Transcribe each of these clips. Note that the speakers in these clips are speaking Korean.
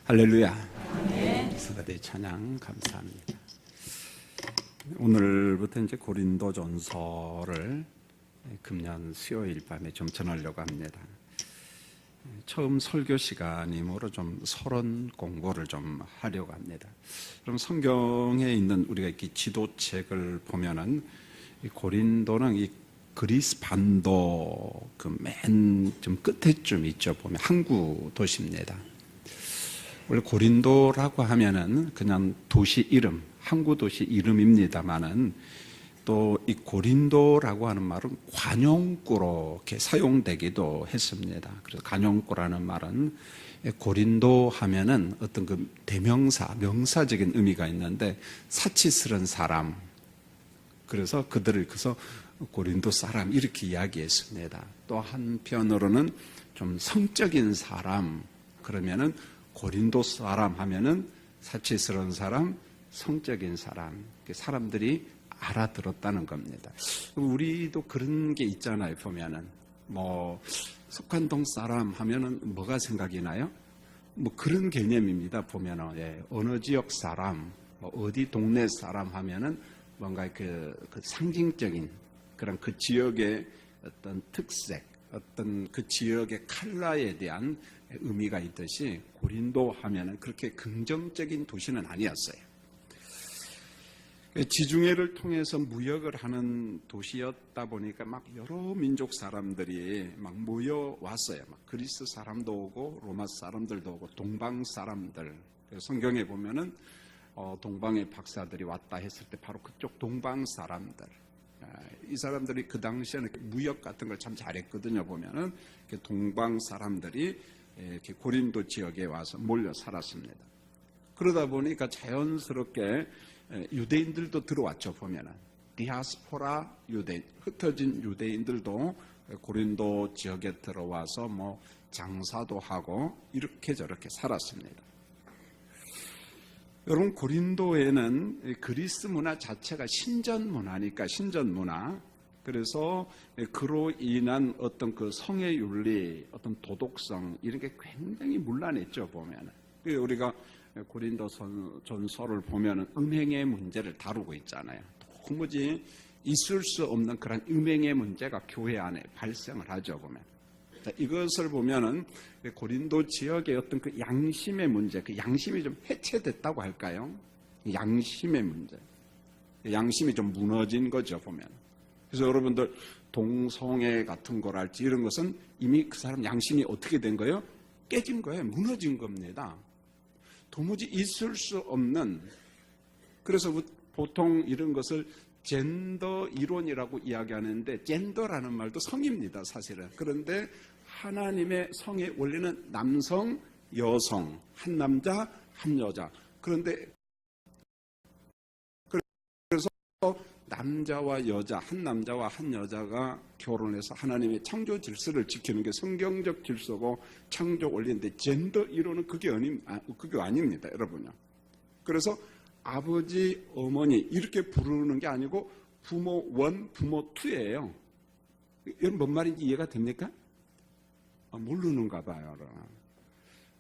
할렐루야. 서가대 찬양 감사합니다. 오늘부터 이제 고린도전서를 금년 수요일 밤에 좀 전하려고 합니다. 처음 설교 시간이므로 좀 서론 공부를 좀 하려고 합니다. 그럼 성경에 있는 우리가 이렇게 지도책을 보면은 이 고린도는 이 그리스 반도 그 맨 좀 끝에쯤 있죠. 보면 항구 도시입니다. 원래 고린도라고 하면은 그냥 도시 이름, 항구 도시 이름입니다만은 또 이 고린도라고 하는 말은 관용구로 이렇게 사용되기도 했습니다. 그래서 관용구라는 말은 고린도 하면은 어떤 그 대명사, 명사적인 의미가 있는데 사치스러운 사람. 그래서 그들을 그래서 고린도 사람 이렇게 이야기했습니다. 또 한편으로는 좀 성적인 사람 그러면은 고린도 사람 하면은 사치스러운 사람, 성적인 사람, 사람들이 알아들었다는 겁니다. 우리도 그런 게 있잖아요. 보면은 뭐 석관동 사람 하면은 뭐가 생각이 나요? 뭐 그런 개념입니다. 보면은 어느 지역 사람, 뭐 어디 동네 사람 하면은 뭔가 그 상징적인 그런 그 지역의 어떤 특색, 어떤 그 지역의 컬러에 대한 의미가 있듯이 고린도 하면은 그렇게 긍정적인 도시는 아니었어요. 지중해를 통해서 무역을 하는 도시였다 보니까 막 여러 민족 사람들이 막 모여왔어요. 막 그리스 사람도 오고 로마 사람들도 오고 동방 사람들. 성경에 보면은 동방의 박사들이 왔다 했을 때 바로 그쪽 동방 사람들. 이 사람들이 그 당시에는 무역 같은 걸 참 잘했거든요. 보면은 동방 사람들이 이렇게 고린도 지역에 와서 몰려 살았습니다. 그러다 보니까 자연스럽게 유대인들도 들어왔죠. 보면은 디아스포라 유대인, 흩어진 유대인들도 고린도 지역에 들어와서 뭐 장사도 하고 이렇게 저렇게 살았습니다. 여러분 고린도에는 그리스 문화 자체가 신전 문화니까 신전 문화. 그래서 그로 인한 어떤 그 성의 윤리, 어떤 도덕성 이런 게 굉장히 문란했죠. 보면은 우리가 고린도전서를 보면은 음행의 문제를 다루고 있잖아요. 도무지 있을 수 없는 그런 음행의 문제가 교회 안에 발생을 하죠. 보면 이것을 보면은 고린도 지역의 어떤 그 양심의 문제, 그 양심이 좀 해체됐다고 할까요? 양심의 문제, 양심이 좀 무너진 거죠. 보면. 그래서 여러분들 동성애 같은 거랄지 이런 것은 이미 그 사람 양심이 어떻게 된 거예요? 깨진 거예요. 무너진 겁니다. 도무지 있을 수 없는. 그래서 보통 이런 것을 젠더 이론이라고 이야기하는데 젠더라는 말도 성입니다. 사실은. 그런데 하나님의 성의 원리는 남성, 여성, 한 남자, 한 여자. 그런데 그래서 남자와 여자, 한 남자와 한 여자가 결혼해서 하나님의 창조 질서를 지키는 게 성경적 질서고 창조 원리인데 젠더 이론은 그게 아닙니다. 여러분요. 그래서 아버지, 어머니 이렇게 부르는 게 아니고 부모 1, 부모 2예요. 이건 뭔 말인지 이해가 됩니까? 모르는가 봐요.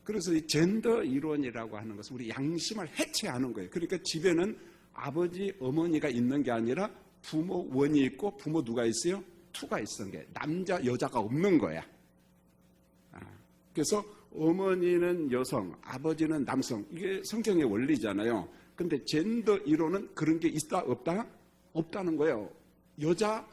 그래서 이 젠더 이론이라고 하는 것은 우리 양심을 해체하는 거예요. 그러니까 집에는 아버지, 어머니가 있는 게 아니라 부모 1이 있고 부모 누가 있어요? 2가 있는 게 남자, 여자가 없는 거야. 그래서 어머니는 여성, 아버지는 남성. 이게 성경의 원리잖아요. 근데 젠더 이론은 그런 게 있다 없다? 없다는 거예요. 여자,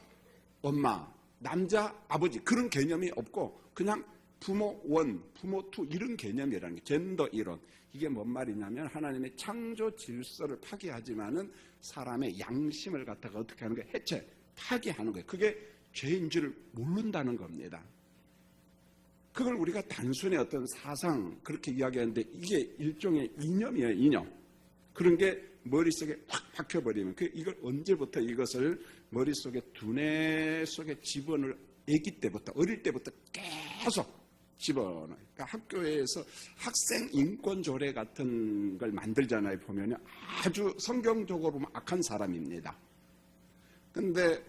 엄마, 남자, 아버지 그런 개념이 없고 그냥 부모 1, 부모 2 이런 개념이라는 게 젠더 이론. 이게 뭔 말이냐면 하나님의 창조 질서를 파괴하지만은 사람의 양심을 갖다가 어떻게 하는 거예요? 해체, 파괴하는 거예요. 그게 죄인 줄을 모른다는 겁니다. 그걸 우리가 단순히 어떤 사상 그렇게 이야기하는데 이게 일종의 이념이에요. 이념. 그런 게 머릿속에 확 박혀버리면 이걸 언제부터 이것을 머릿속에 두뇌 속에 집어넣을 아기 때부터 어릴 때부터 계속 집어넣어요. 그러니까 학교에서 학생 인권 조례 같은 걸 만들잖아요. 보면 아주 성경적으로 보면 악한 사람입니다. 그런데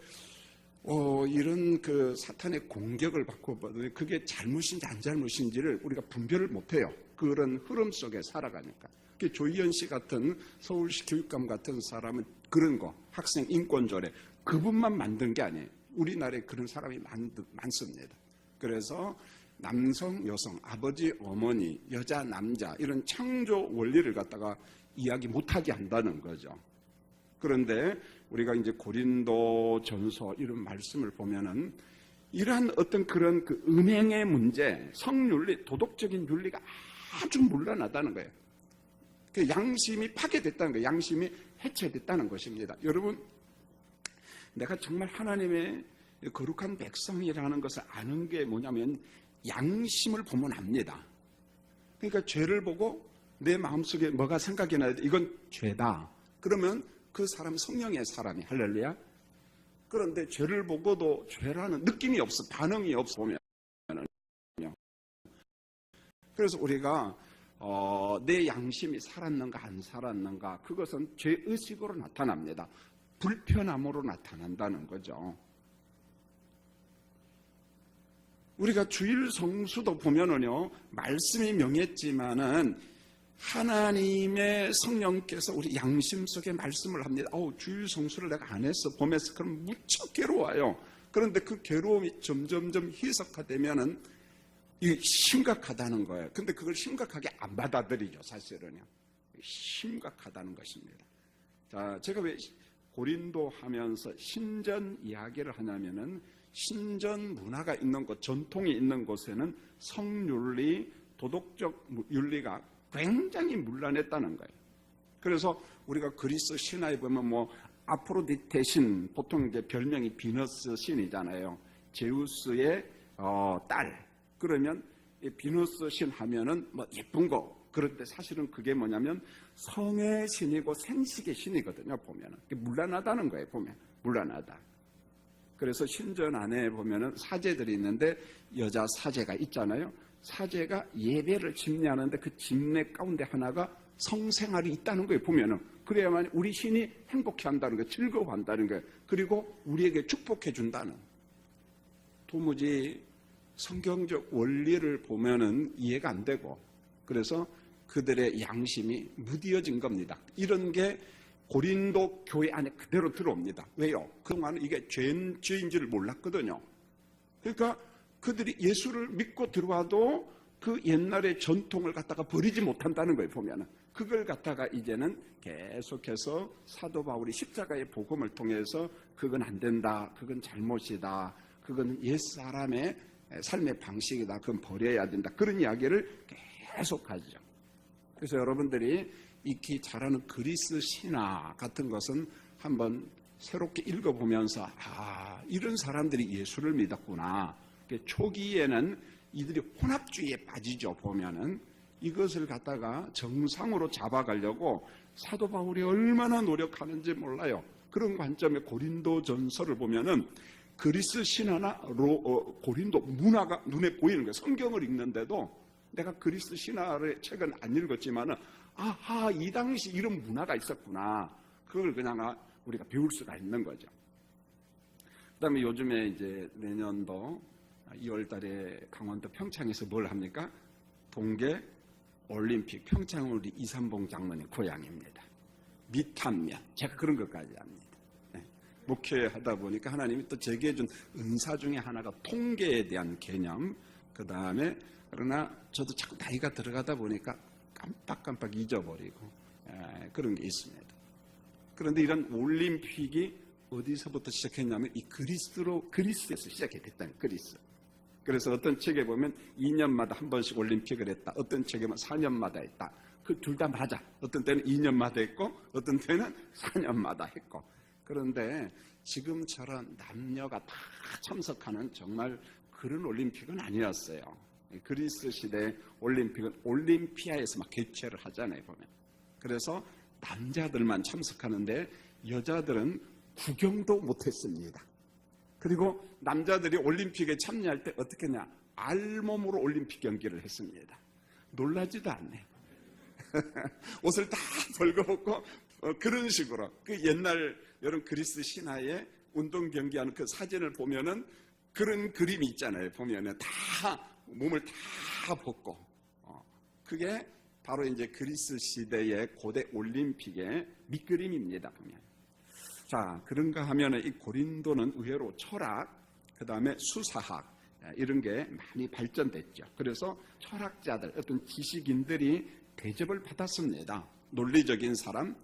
이런 그 사탄의 공격을 받고 그게 잘못인지 안 잘못인지를 우리가 분별을 못해요. 그런 흐름 속에 살아가니까. 조희연 씨 같은 서울시 교육감 같은 사람은 그런 거, 학생 인권조례, 그분만 만든 게 아니에요. 우리나라에 그런 사람이 많습니다. 그래서 남성, 여성, 아버지, 어머니, 여자, 남자 이런 창조 원리를 갖다가 이야기 못하게 한다는 거죠. 그런데 우리가 이제 고린도 전서 이런 말씀을 보면은 이러한 어떤 그런 그 음행의 문제, 성윤리, 도덕적인 윤리가 아주 물러나다는 거예요. 그 양심이 파괴됐다는 거예요. 양심이 해체됐다는 것입니다. 여러분, 내가 정말 하나님의 거룩한 백성이라는 것을 아는 게 뭐냐면 양심을 보면 압니다. 그러니까 죄를 보고 내 마음속에 뭐가 생각이 나야 돼. 이건 죄다. 그러면 그 사람은 성령의 사람이 할렐루야. 그런데 죄를 보고도 죄라는 느낌이 없어. 반응이 없어 보면요. 그래서 우리가 내 양심이 살았는가 안 살았는가 그것은 죄의식으로 나타납니다. 불편함으로 나타난다는 거죠. 우리가 주일 성수도 보면은요, 말씀이 명했지만은 하나님의 성령께서 우리 양심 속에 말씀을 합니다. 주일 성수를 내가 안 했어. 보면서 그럼 무척 괴로워요. 그런데 그 괴로움이 점점점 희석화되면은 이게 심각하다는 거예요. 근데 그걸 심각하게 안 받아들이죠, 사실은요. 심각하다는 것입니다. 자, 제가 왜 고린도 하면서 신전 이야기를 하냐면은 신전 문화가 있는 곳, 전통이 있는 곳에는 성윤리, 도덕적 윤리가 굉장히 문란했다는 거예요. 그래서 우리가 그리스 신화에 보면 아프로디테 신, 보통 이제 별명이 비너스 신이잖아요. 제우스의 딸. 그러면 비너스 신 하면은 예쁜 거. 그런데 사실은 그게 뭐냐면 성의 신이고 생식의 신이거든요. 보면은 문란하다는 거예요. 보면 문란하다. 그래서 신전 안에 보면은 사제들이 있는데 여자 사제가 있잖아요. 사제가 예배를 집례하는데 그 집례 가운데 하나가 성생활이 있다는 거예요. 보면은 그래야만 우리 신이 행복해한다는 거예요. 즐거워한다는 거예요. 그리고 우리에게 축복해 준다는. 도무지 성경적 원리를 보면은 이해가 안 되고 그래서 그들의 양심이 무디어진 겁니다. 이런 게 고린도 교회 안에 그대로 들어옵니다. 왜요? 그동안은 이게 죄인 줄 몰랐거든요. 그러니까 그들이 예수를 믿고 들어와도 그 옛날의 전통을 갖다가 버리지 못한다는 거예요. 보면은 그걸 갖다가 이제는 계속해서 사도 바울이 십자가의 복음을 통해서 그건 안 된다, 그건 잘못이다, 그건 옛사람의 삶의 방식이다, 그건 버려야 된다, 그런 이야기를 계속하죠. 그래서 여러분들이 익히 잘하는 그리스 신화 같은 것은 한번 새롭게 읽어보면서 이런 사람들이 예수를 믿었구나. 초기에는 이들이 혼합주의에 빠지죠. 보면은 이것을 갖다가 정상으로 잡아가려고 사도 바울이 얼마나 노력하는지 몰라요. 그런 관점에 고린도 전서를 보면은 그리스 신화나 고린도 문화가 눈에 보이는 거예요. 성경을 읽는데도 내가 그리스 신화의 책은 안 읽었지만은 이 당시 이런 문화가 있었구나. 그걸 그냥 우리가 배울 수가 있는 거죠. 그다음에 요즘에 이제 내년도 2월 달에 강원도 평창에서 뭘 합니까? 동계 올림픽. 평창은 우리 이삼봉 장로님 고향입니다. 밑한면. 제가 그런 것까지 합니다. 네. 목회하다 보니까 하나님이 또 제게 준 은사 중에 하나가 통계에 대한 개념. 그다음에 그러나 저도 자꾸 나이가 들어가다 보니까 깜빡깜빡 잊어버리고 그런 게 있습니다. 그런데 이런 올림픽이 어디서부터 시작했냐면 이 그리스에서 시작이 됐다는 그리스. 그래서 어떤 책에 보면 2년마다 한 번씩 올림픽을 했다. 어떤 책에 보면 4년마다 했다. 그 둘 다 맞아. 어떤 때는 2년마다 했고 어떤 때는 4년마다 했고. 그런데 지금처럼 남녀가 다 참석하는 정말 그런 올림픽은 아니었어요. 그리스 시대 올림픽은 올림피아에서 막 개최를 하잖아요. 보면. 그래서 남자들만 참석하는데 여자들은 구경도 못했습니다. 그리고 남자들이 올림픽에 참여할 때 어떻게 했냐? 알몸으로 올림픽 경기를 했습니다. 놀라지도 않네요. 옷을 다 벌거벗고 그런 식으로 그 옛날 여러분 그리스 신화의 운동 경기하는 그 사진을 보면은 그런 그림이 있잖아요. 보면은 다 몸을 다 벗고 그게 바로 이제 그리스 시대의 고대 올림픽의 밑그림입니다. 자, 그런가 하면 이 고린도는 의외로 철학, 그 다음에 수사학, 이런 게 많이 발전됐죠. 그래서 철학자들, 어떤 지식인들이 대접을 받았습니다. 논리적인 사람,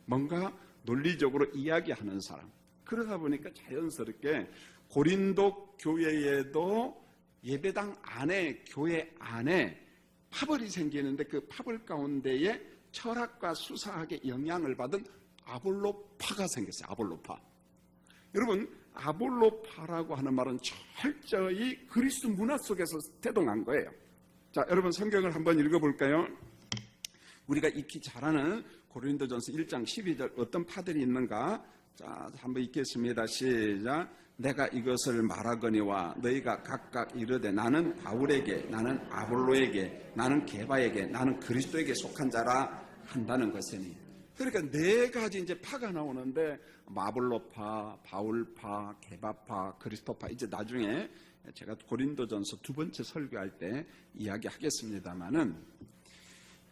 뭔가 논리적으로 이야기하는 사람. 그러다 보니까 자연스럽게 고린도 교회에도 예배당 안에, 교회 안에 파벌이 생기는데 그 파벌 가운데에 철학과 수사학의 영향을 받은 아볼로파가 생겼어요. 아볼로파. 여러분, 아볼로파라고 하는 말은 철저히 그리스 문화 속에서 태동한 거예요. 자, 여러분 성경을 한번 읽어볼까요? 우리가 익히 잘 아는 고린도전서 1장 12절 어떤 파들이 있는가? 자, 한번 읽겠습니다. 시작. 내가 이것을 말하거니와 너희가 각각 이르되 나는 바울에게, 나는 아볼로에게, 나는 게바에게, 나는 그리스도에게 속한 자라 한다는 것이니. 그러니까 네 가지 이제 파가 나오는데 아볼로파, 바울파, 게바파, 그리스도파. 이제 나중에 제가 고린도전서 두 번째 설교할 때 이야기하겠습니다만은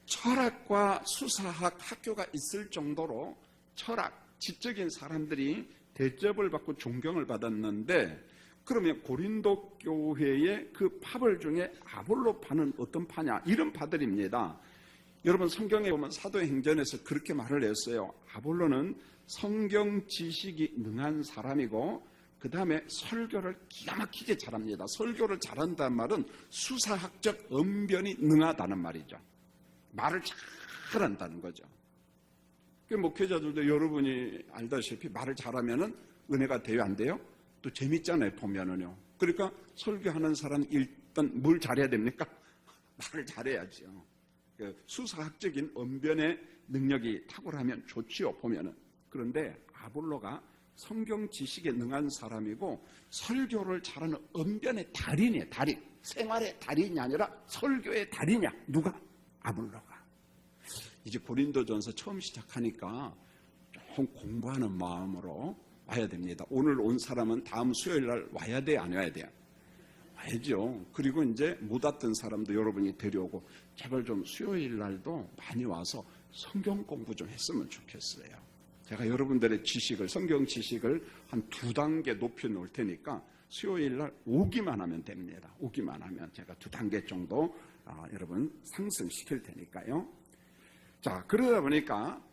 철학과 수사학 학교가 있을 정도로 철학, 지적인 사람들이 대접을 받고 존경을 받았는데, 그러면 고린도 교회의 그 파벌 중에 아볼로파는 어떤 파냐? 이런 파들입니다. 여러분 성경에 보면 사도행전에서 그렇게 말을 했어요. 아볼로는 성경 지식이 능한 사람이고 그 다음에 설교를 기가 막히게 잘합니다. 설교를 잘한다는 말은 수사학적 언변이 능하다는 말이죠. 말을 잘한다는 거죠. 그 목회자들도 여러분이 알다시피 말을 잘하면은 은혜가 돼요, 안 돼요? 또 재밌잖아요, 보면은요. 그러니까 설교하는 사람은 일단 뭘 잘해야 됩니까? 말을 잘해야죠. 그 수사학적인 언변의 능력이 탁월하면 좋지요, 보면은. 그런데 아볼로가 성경 지식에 능한 사람이고 설교를 잘하는 언변의 달인이에요, 달인. 생활의 달인이 아니라 설교의 달인이야. 누가? 아볼로가. 이제 고린도전서 처음 시작하니까 조금 공부하는 마음으로 와야 됩니다. 오늘 온 사람은 다음 수요일 날 와야 돼요, 안 와야 돼요? 와야죠. 그리고 이제 못 왔던 사람도 여러분이 데려오고 제발 좀 수요일 날도 많이 와서 성경 공부 좀 했으면 좋겠어요. 제가 여러분들의 지식을, 성경 지식을 한 2단계 높여 놓을 테니까 수요일 날 오기만 하면 됩니다. 오기만 하면 제가 2단계 정도 여러분 상승시킬 테니까요. 자, 그러다 보니까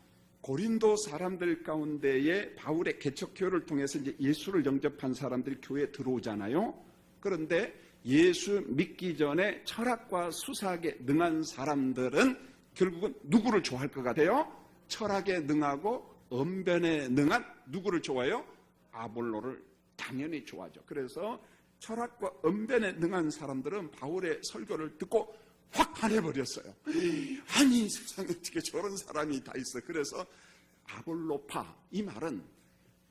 고린도 사람들 가운데에 바울의 개척교회를 통해서 이제 예수를 영접한 사람들이 교회에 들어오잖아요. 그런데 예수 믿기 전에 철학과 수사학에 능한 사람들은 결국은 누구를 좋아할 것 같아요? 철학에 능하고 언변에 능한 누구를 좋아해요? 아볼로를 당연히 좋아하죠. 그래서 철학과 언변에 능한 사람들은 바울의 설교를 듣고 확 반해버렸어요. 아니 세상에 어떻게 저런 사람이 다 있어. 그래서 아볼로파, 이 말은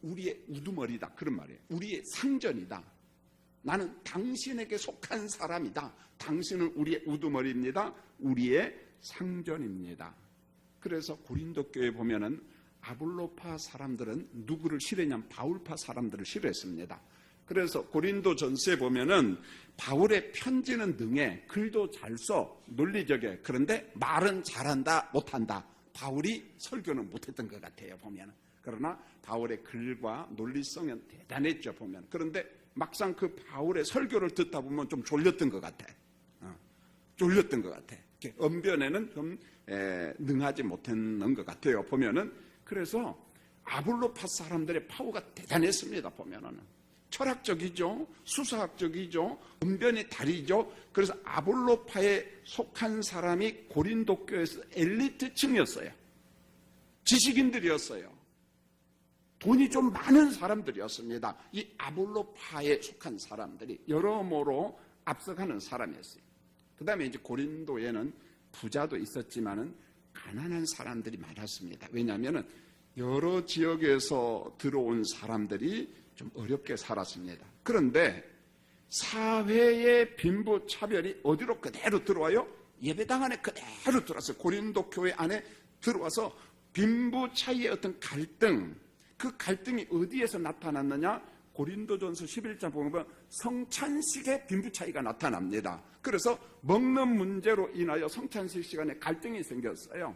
우리의 우두머리다, 그런 말이에요. 우리의 상전이다. 나는 당신에게 속한 사람이다. 당신은 우리의 우두머리입니다. 우리의 상전입니다. 그래서 고린도 교회 보면은 아볼로파 사람들은 누구를 싫어했냐면 바울파 사람들을 싫어했습니다. 그래서 고린도 전서에 보면은 바울의 편지는 능해, 글도 잘 써, 논리적이에요. 그런데 말은 잘한다, 못한다. 바울이 설교는 못했던 것 같아요, 보면은. 그러나 바울의 글과 논리성은 대단했죠, 보면. 그런데 막상 그 바울의 설교를 듣다 보면 좀 졸렸던 것 같아. 졸렸던 것 같아. 언변에는 좀 능하지 못했는 것 같아요, 보면은. 그래서 아볼로파 사람들의 파워가 대단했습니다, 보면은. 철학적이죠, 수사학적이죠, 언변의 달이죠. 그래서 아볼로파에 속한 사람이 고린도 교회에서 엘리트층이었어요. 지식인들이었어요. 돈이 좀 많은 사람들이었습니다. 이 아볼로파에 속한 사람들이 여러모로 앞서가는 사람이었어요. 그 다음에 이제 고린도에는 부자도 있었지만은 가난한 사람들이 많았습니다. 왜냐하면은 여러 지역에서 들어온 사람들이 좀 어렵게 살았습니다. 그런데 사회의 빈부 차별이 어디로 그대로 들어와요? 예배당 안에 그대로 들어왔어요. 고린도 교회 안에 들어와서 빈부 차이의 어떤 갈등, 그 갈등이 어디에서 나타났느냐? 고린도전서 11장 보면 성찬식의 빈부 차이가 나타납니다. 그래서 먹는 문제로 인하여 성찬식 시간에 갈등이 생겼어요.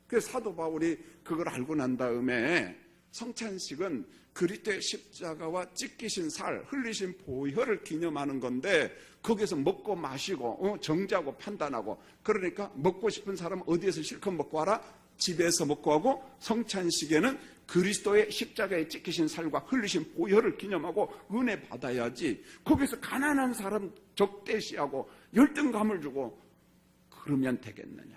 그래서 사도 바울이 그걸 알고 난 다음에 성찬식은 그리스도의 십자가와 찢기신 살, 흘리신 보혈을 기념하는 건데 거기서 먹고 마시고 정죄하고 판단하고, 그러니까 먹고 싶은 사람은 어디에서 실컷 먹고 와라? 집에서 먹고 하고, 성찬식에는 그리스도의 십자가에 찢기신 살과 흘리신 보혈을 기념하고 은혜 받아야지 거기서 가난한 사람 적대시하고 열등감을 주고 그러면 되겠느냐.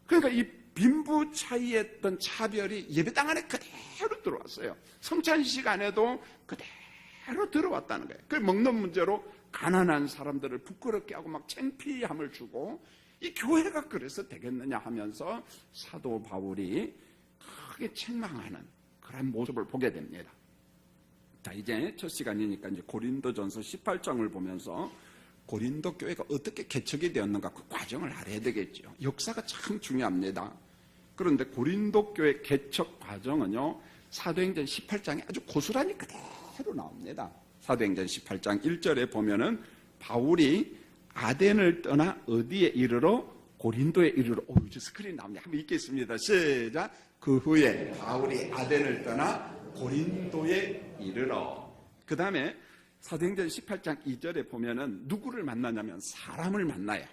그러니까 이 빈부 차이에 있던 차별이 예배당 안에 그대로 들어왔어요. 성찬식 안에도 그대로 들어왔다는 거예요. 그 먹는 문제로 가난한 사람들을 부끄럽게 하고 막 창피함을 주고, 이 교회가 그래서 되겠느냐 하면서 사도 바울이 크게 책망하는 그런 모습을 보게 됩니다. 자, 이제 첫 시간이니까 이제 고린도전서 18장을 보면서 고린도 교회가 어떻게 개척이 되었는가 그 과정을 알아야 되겠죠. 역사가 참 중요합니다. 그런데 고린도 교회 개척 과정은요, 사도행전 18장에 아주 고스란히 그대로 나옵니다. 사도행전 18장 1절에 보면은 바울이 아덴을 떠나 어디에 이르러? 고린도에 이르러. 이제 스크린 나옵니다. 한번 읽겠습니다. 시작. 그 후에 바울이 아덴을 떠나 고린도에 이르러. 그 다음에 사도행전 18장 2절에 보면은 누구를 만나냐면 사람을 만나요.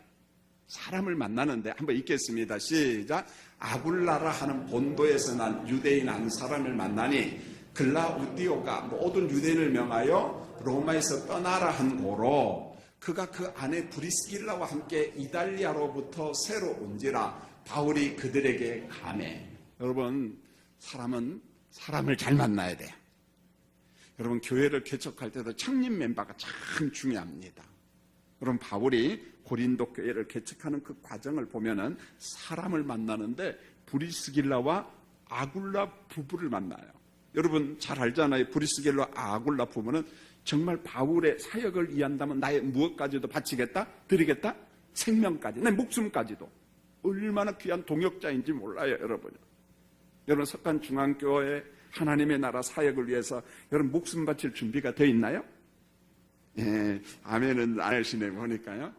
사람을 만나는데 한번 읽겠습니다. 시작. 아굴라라 하는 본도에서 난 유대인 한 사람을 만나니 글라우디오가 모든 유대인을 명하여 로마에서 떠나라 한 고로 그가 그 아내 브리스길라와 함께 이달리아로부터 새로 온지라 바울이 그들에게 가매. 여러분, 사람은 사람을 잘 만나야 돼요. 여러분, 교회를 개척할 때도 창립 멤버가 참 중요합니다. 여러분, 바울이 고린도 교회를 개척하는 그 과정을 보면은 사람을 만나는데 브리스길라와 아굴라 부부를 만나요. 여러분 잘 알잖아요. 브리스길라와 아굴라 부부는 정말 바울의 사역을 이해한다면 나의 무엇까지도 바치겠다? 드리겠다? 생명까지, 내 목숨까지도. 얼마나 귀한 동역자인지 몰라요, 여러분. 여러분 석간중앙교회 하나님의 나라 사역을 위해서 여러분 목숨 바칠 준비가 되어 있나요? 예, 아멘은 안 하시네 보니까요.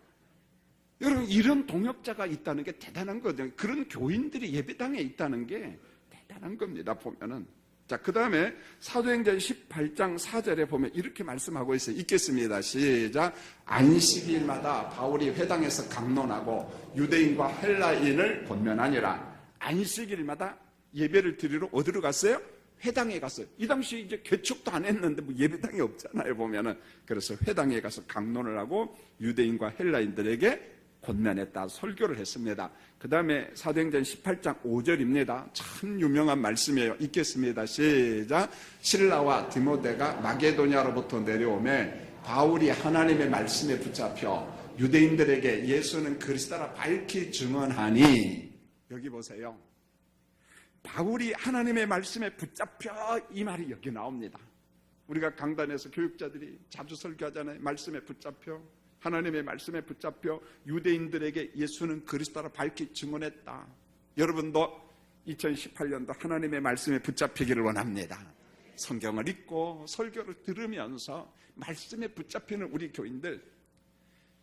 여러분 이런 동역자가 있다는 게 대단한 거죠. 그런 교인들이 예배당에 있다는 게 대단한 겁니다, 보면은. 자, 그 다음에 사도행전 18장 4절에 보면 이렇게 말씀하고 있어요. 읽겠습니다. 시작. 안식일마다 바울이 회당에서 강론하고 유대인과 헬라인을 권면하니라. 안식일마다 예배를 드리러 어디로 갔어요? 회당에 갔어요. 이 당시 이제 개척도 안 했는데 뭐 예배당이 없잖아요, 보면은. 그래서 회당에 가서 강론을 하고 유대인과 헬라인들에게 권면했다, 설교를 했습니다. 그 다음에 사도행전 18장 5절입니다. 참 유명한 말씀이에요. 읽겠습니다. 시작. 실라와 디모데가 마게도냐로부터 내려오매 바울이 하나님의 말씀에 붙잡혀 유대인들에게 예수는 그리스도라 밝히 증언하니. 여기 보세요. 바울이 하나님의 말씀에 붙잡혀, 이 말이 여기 나옵니다. 우리가 강단에서 교육자들이 자주 설교하잖아요. 말씀에 붙잡혀, 하나님의 말씀에 붙잡혀 유대인들에게 예수는 그리스도라 밝히 증언했다. 여러분도 2018년도 하나님의 말씀에 붙잡히기를 원합니다. 성경을 읽고 설교를 들으면서 말씀에 붙잡히는 우리 교인들.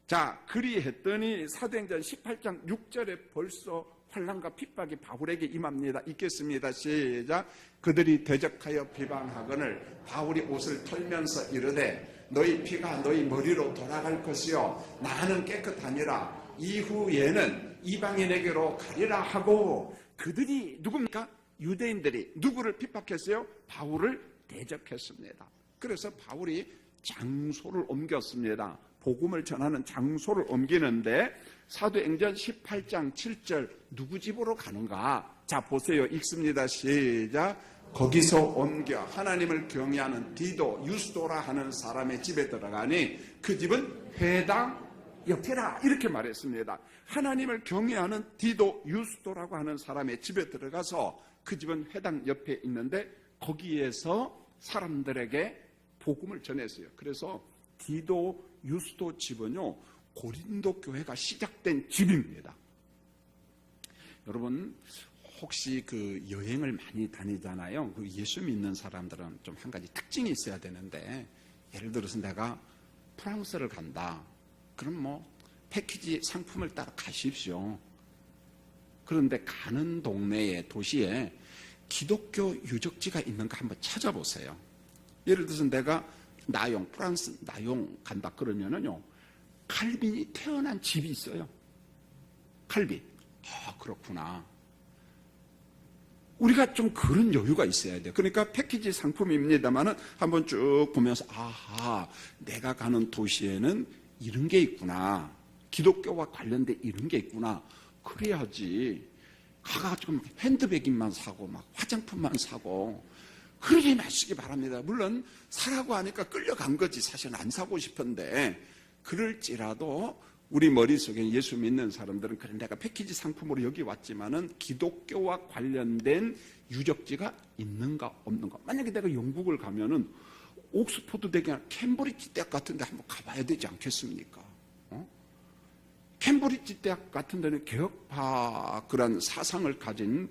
자, 그리했더니 사도행전 18장 6절에 벌써 환난과 핍박이 바울에게 임합니다. 읽겠습니다. 시작. 그들이 대적하여 비방하거늘 바울이 옷을 털면서 이르되 너희 피가 너희 머리로 돌아갈 것이요 나는 깨끗하니라. 이후에는 이방인에게로 가리라 하고. 그들이 누굽니까? 유대인들이 누구를 핍박했어요? 바울을 대적했습니다. 그래서 바울이 장소를 옮겼습니다. 복음을 전하는 장소를 옮기는데 사도행전 18장 7절 누구 집으로 가는가? 자, 보세요. 읽습니다. 시작. 거기서 옮겨 하나님을 경외하는 디도 유스도라 하는 사람의 집에 들어가니 그 집은 회당 옆이라. 이렇게 말했습니다. 하나님을 경외하는 디도 유스도라고 하는 사람의 집에 들어가서 그 집은 회당 옆에 있는데 거기에서 사람들에게 복음을 전했어요. 그래서 디도 유스도 집은요, 고린도 교회가 시작된 집입니다. 여러분 혹시 그 여행을 많이 다니잖아요. 그 예수 믿는 사람들은 좀 한 가지 특징이 있어야 되는데 예를 들어서 내가 프랑스를 간다. 그럼 뭐 패키지 상품을 따라 가십시오. 그런데 가는 동네에 도시에 기독교 유적지가 있는가 한번 찾아보세요. 예를 들어서 내가 나용, 프랑스 나용 간다 그러면은요, 칼빈이 태어난 집이 있어요. 칼빈. 아, 그렇구나. 우리가 좀 그런 여유가 있어야 돼요. 그러니까 패키지 상품입니다만은 한번 쭉 보면서, 아하, 내가 가는 도시에는 이런 게 있구나. 기독교와 관련된 이런 게 있구나. 그래야지. 가가지고 핸드백만 사고, 막 화장품만 사고, 그러지 마시기 바랍니다. 물론, 사라고 하니까 끌려간 거지. 사실은 안 사고 싶은데, 그럴지라도, 우리 머릿속에 예수 믿는 사람들은 그래 내가 패키지 상품으로 여기 왔지만은 기독교와 관련된 유적지가 있는가 없는가. 만약에 내가 영국을 가면은 옥스포드 대학, 캠브리지 대학 같은 데 한번 가봐야 되지 않겠습니까? 캠브리지 대학 같은 데는 개혁파 그런 사상을 가진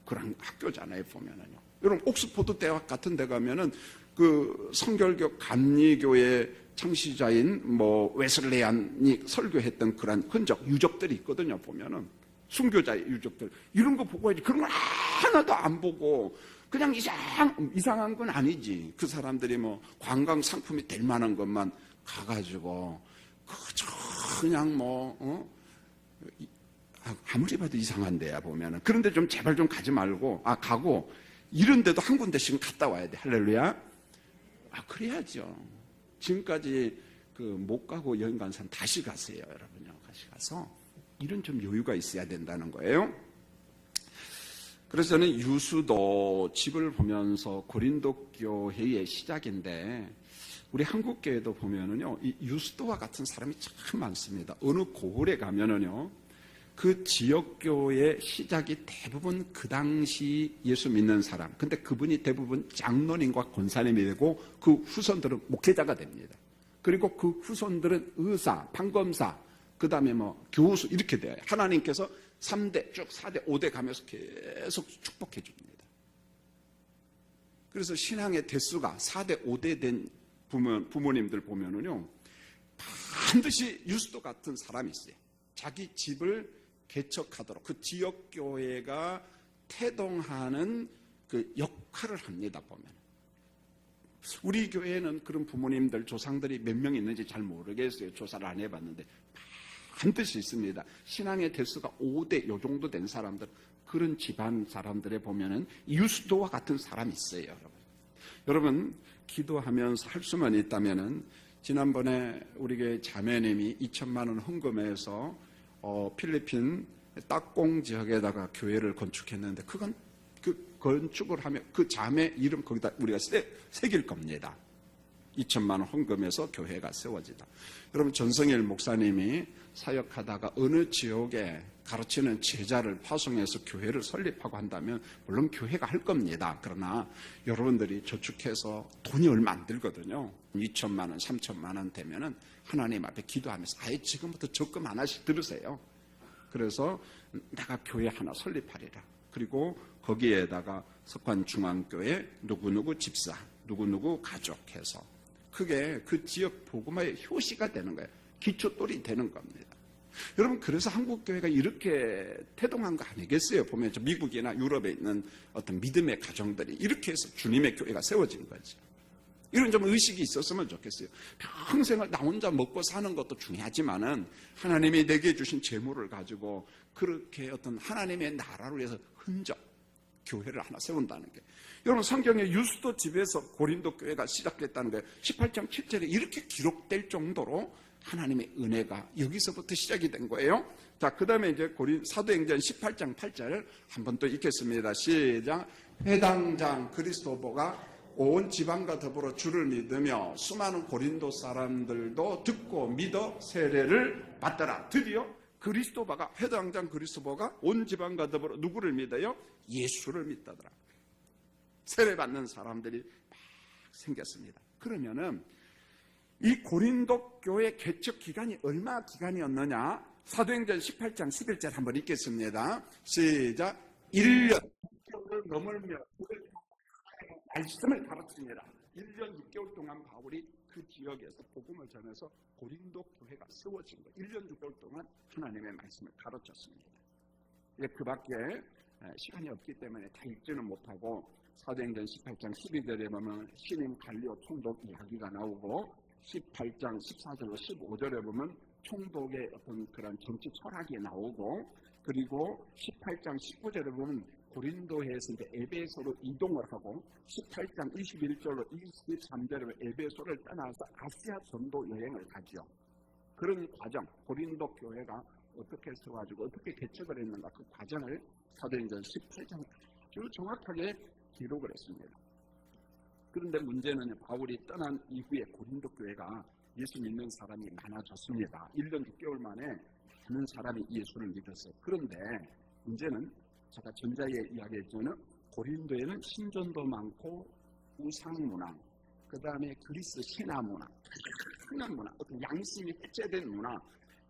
그런 학교잖아요, 보면은요. 여러분, 옥스포드 대학 같은 데 가면은 그 성결교 감리교의 창시자인 뭐 웨슬레안이 설교했던 그런 흔적, 유적들이 있거든요, 보면은. 순교자의 유적들. 이런 거 보고 해야지. 그런 걸 하나도 안 보고 그냥 이상한 건 아니지. 그 사람들이 뭐 관광 상품이 될 만한 것만 가가지고 그냥 뭐 아무리 봐도 이상한 데야 보면은. 그런데 좀 제발 좀 가지 말고 가고 이런 데도 한 군데씩은 갔다 와야 돼. 할렐루야. 그래야죠. 지금까지 못 가고 여행 간 사람 다시 가세요, 여러분요. 다시 가서 이런 좀 여유가 있어야 된다는 거예요. 그래서 저는 유수도 집을 보면서 고린도 교회의 시작인데 우리 한국 교회도 보면은요, 이 유수도와 같은 사람이 참 많습니다. 어느 고을에 가면은요, 그 지역교회 시작이 대부분 그 당시 예수 믿는 사람. 근데 그분이 대부분 장로님과 권사님이 되고 그 후손들은 목회자가 됩니다. 그리고 그 후손들은 의사, 판검사, 그 다음에 뭐 교수 이렇게 돼요. 하나님께서 3대 쭉 4대 5대 가면서 계속 축복해 줍니다. 그래서 신앙의 대수가 4대 5대 된 부모님들 보면은요, 반드시 유수도 같은 사람이 있어요. 자기 집을 개척하도록 그 지역교회가 태동하는 그 역할을 합니다, 보면. 우리 교회는 그런 부모님들, 조상들이 몇 명 있는지 잘 모르겠어요. 조사를 안 해봤는데. 반드시 있습니다. 신앙의 대수가 5대 요 정도 된 사람들, 그런 집안 사람들에 보면은 유수도와 같은 사람이 있어요, 여러분. 여러분, 기도하면서 할 수만 있다면은, 지난번에 우리 교회 자매님이 2천만 원 헌금해서 필리핀 딱공 지역에다가 교회를 건축했는데 그건 그 건축을 하면 그 자매 이름 거기다 우리가 새길 겁니다. 2천만 원 헌금해서 교회가 세워지다. 여러분, 전성일 목사님이 사역하다가 어느 지역에 가르치는 제자를 파송해서 교회를 설립하고 한다면 물론 교회가 할 겁니다. 그러나 여러분들이 저축해서 돈이 얼마 안 들거든요. 2천만 원, 3천만 원 되면은 하나님 앞에 기도하면서 아예 지금부터 적금 하나씩 들으세요. 그래서 내가 교회 하나 설립하리라. 그리고 거기에다가 석환중앙교회 누구누구 집사, 누구누구 가족해서 그게 그 지역 복음화의 효시가 되는 거예요. 기초돌이 되는 겁니다. 여러분, 그래서 한국교회가 이렇게 태동한 거 아니겠어요? 보면 저 미국이나 유럽에 있는 어떤 믿음의 가정들이 이렇게 해서 주님의 교회가 세워진 거죠. 이런 좀 의식이 있었으면 좋겠어요. 평생을 나 혼자 먹고 사는 것도 중요하지만은 하나님이 내게 주신 재물을 가지고 그렇게 어떤 하나님의 나라를 위해서 흔적, 교회를 하나 세운다는 게. 여러분, 성경에 유수도 집에서 고린도 교회가 시작됐다는 거예요. 18장 7절에 이렇게 기록될 정도로 하나님의 은혜가 여기서부터 시작이 된 거예요. 자, 그 다음에 이제 사도행전 18장 8절 한번 또 읽겠습니다. 시작. 회당장 그리스도보가 온 지방과 더불어 주를 믿으며 수많은 고린도 사람들도 듣고 믿어 세례를 받더라. 드디어 그리스도바가, 회당장 그리스도바가 온 지방과 더불어 누구를 믿어요? 예수를 믿더라. 세례받는 사람들이 막 생겼습니다. 그러면은 이 고린도 교회 개척 기간이 얼마 기간이었느냐? 사도행전 18장 11절 한번 읽겠습니다. 시작. 1년 6개월을 넘으며 말씀을 가르칩니다. 1년 6개월 동안 바울이 그 지역에서 복음을 전해서 고린도 교회가 세워진 거예요. 1년 6개월 동안 하나님의 말씀을 가르쳤습니다. 그 밖에 시간이 없기 때문에 다 읽지는 못하고 사도행전 18장 12절에 보면 신임 갈리오 총독 이야기가 나오고 18장 14절로 15절에 보면 총독의 어떤 그런 정치 철학이 나오고 그리고 18장 19절에 보면 고린도에서 이제 에베소로 이동을 하고 18장 21절로 23절에 에베소를 떠나서 아시아 전도 여행을 가죠. 그런 과정, 고린도 교회가 어떻게 서가지고 어떻게 개척을 했는가 그 과정을 사도행전 18장 아주 정확하게 기록을 했습니다. 그런데 문제는 바울이 떠난 이후에 고린도 교회가 예수 믿는 사람이 많아졌습니다. 1년 6개월 만에 많은 사람이 예수를 믿었어요. 그런데 문제는 제가 전자에 이야기했지만 고린도에는 신전도 많고 우상문화, 그 다음에 그리스 신화문화, 흔한 문화, 어떤 양심이 해체된 문화,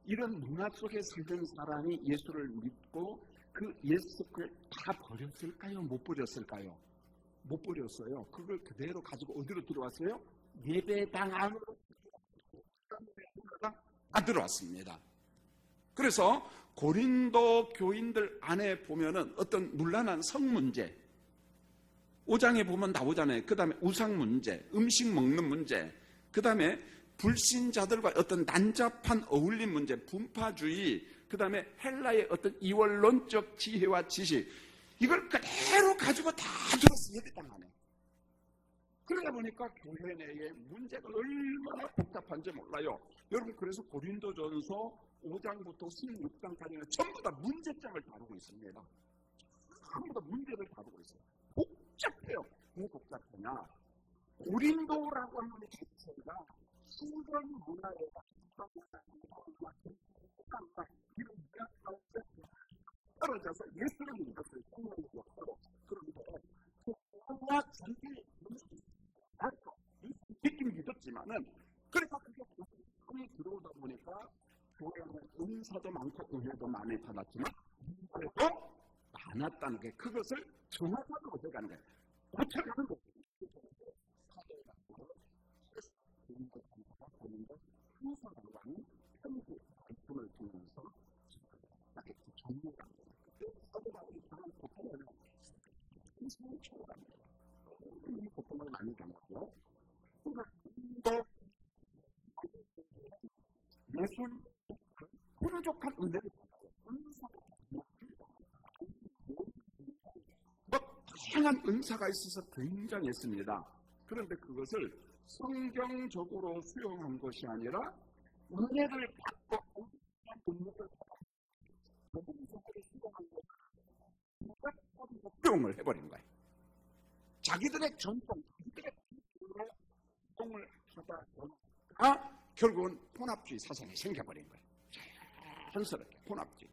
이런 문화 속에 살던 사람이 예수를 믿고 그 예수를 다 버렸을까요? 못 버렸을까요? 못 버렸어요. 그걸 그대로 가지고 어디로 들어왔어요? 예배당 안으로 들어왔습니다. 그래서 고린도 교인들 안에 보면은 어떤 문란한 성 문제, 5장에 보면 나오잖아요. 그 다음에 우상 문제, 음식 먹는 문제, 그 다음에 불신자들과 어떤 난잡한 어울림 문제, 분파주의, 그 다음에 헬라의 어떤 이원론적 지혜와 지식, 이걸 그대로 가지고 다 들었어요. 예배당 안에. 그러다 보니까 교회 내에 문제가 얼마나 복잡한지 몰라요. 여러분, 그래서 고린도전서 5장부터 16장까지는 전부 다 문제점을 다루고 있습니다. 전부 다 문제를 다루고 있어요. 복잡해요. 왜 복잡하냐? 고린도라고 하는 자체가 신전 문화에서 떨어져서 예수를 믿었어요. 그런데 그 문화 전기 믿긴 믿었지만은 그래서 그게 손이 들어오다 보니까 교회는 은사도 많고 은혜도 많이 받았지만 그래도 많았다는 게 그것을 정확하게 어떻게하는 거예요. 고쳐가는 거예요. 항상하는 편지 말씀을 통해서 정리가 서로가이 강한 고통을 인생을 채워갑니다. 이 고통을 많이 당하고 또 예술 부족한 은혜를 다양한 은사가 있어서 굉장했습니다. 그런데 그것을 성경적으로 수용한 것이 아니라 은혜를 받고 수용을 해버린 거예요. 자기들의 전통, 자기들의 전통을 하다 보니까 결국은 혼합주의 사상이 생겨버린 거예요. 자연스럽게 혼합주의.